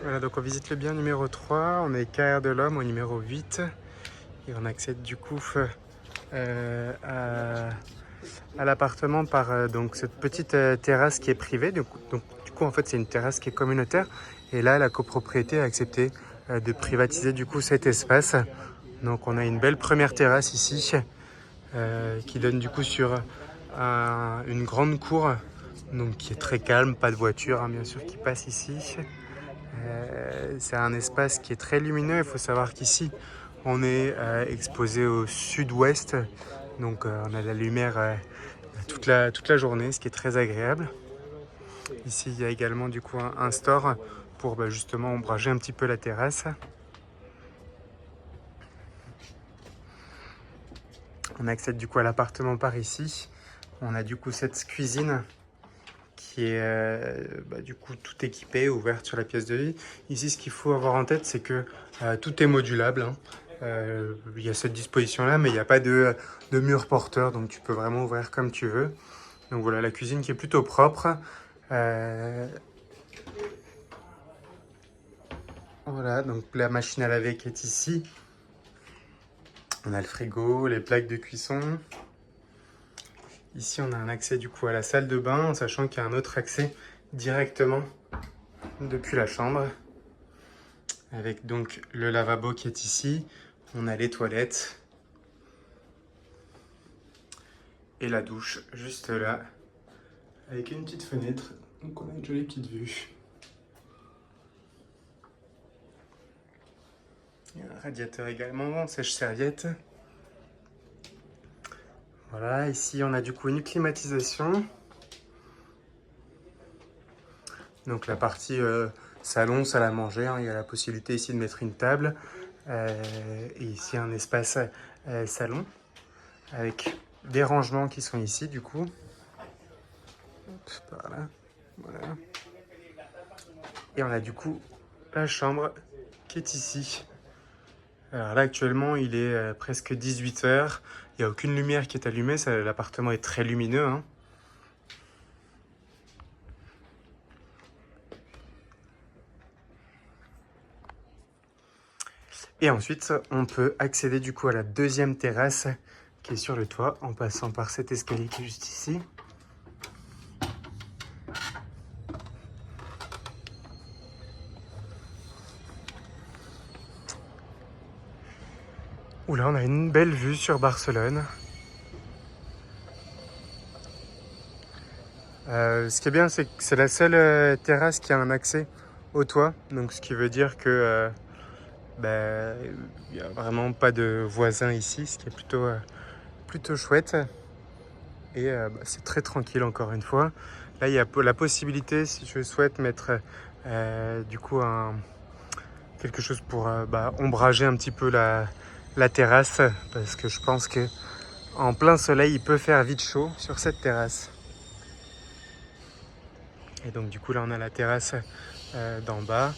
Voilà, donc on visite le bien numéro 3, on est Carrière de l'Homme au numéro 8 et on accède du coup à l'appartement par donc cette petite terrasse qui est privée. Du coup en fait c'est une terrasse qui est communautaire et là la copropriété a accepté de privatiser du coup cet espace. Donc on a une belle première terrasse ici qui donne du coup sur une grande cour donc qui est très calme, pas de voiture hein, bien sûr qui passe ici. C'est un espace qui est très lumineux. Il faut savoir qu'ici, on est exposé au sud-ouest. Donc, on a de la lumière toute la journée, ce qui est très agréable. Ici, il y a également du coup un store pour justement ombrager un petit peu la terrasse. On accède du coup à l'appartement par ici. On a du coup cette cuisine qui est du coup tout équipée, ouverte sur la pièce de vie. Ici, ce qu'il faut avoir en tête, c'est que tout est modulable, hein. Il y a cette disposition-là, mais il n'y a pas de mur porteur, donc tu peux vraiment ouvrir comme tu veux. Donc voilà, la cuisine qui est plutôt propre. Voilà, donc la machine à laver qui est ici. On a le frigo, les plaques de cuisson. Ici, on a un accès du coup à la salle de bain, en sachant qu'il y a un autre accès directement depuis la chambre. Avec donc le lavabo qui est ici. On a les toilettes. Et la douche juste là. Avec une petite fenêtre. Donc on a une jolie petite vue. Il y a un radiateur également, sèche-serviette. Voilà, ici on a du coup une climatisation. Donc la partie salon, salle à manger, hein, il y a la possibilité ici de mettre une table. Et ici un espace salon avec des rangements qui sont ici du coup. Hop, par là, voilà. Et on a du coup la chambre qui est ici. Alors là actuellement il est presque 18 h. Il n'y a aucune lumière qui est allumée, l'appartement est très lumineux, hein. Et ensuite, on peut accéder du coup à la deuxième terrasse qui est sur le toit en passant par cet escalier qui est juste ici. Où là, on a une belle vue sur Barcelone. Ce qui est bien, c'est que c'est la seule terrasse qui a un accès au toit. Donc, ce qui veut dire que il n'y a vraiment pas de voisins ici, ce qui est plutôt chouette. Et c'est très tranquille encore une fois. Là, il y a la possibilité, si je souhaite, mettre du coup quelque chose pour ombrager un petit peu la terrasse. Parce que je pense que en plein soleil, il peut faire vite chaud sur cette terrasse. Et donc du coup, là, on a la terrasse d'en bas.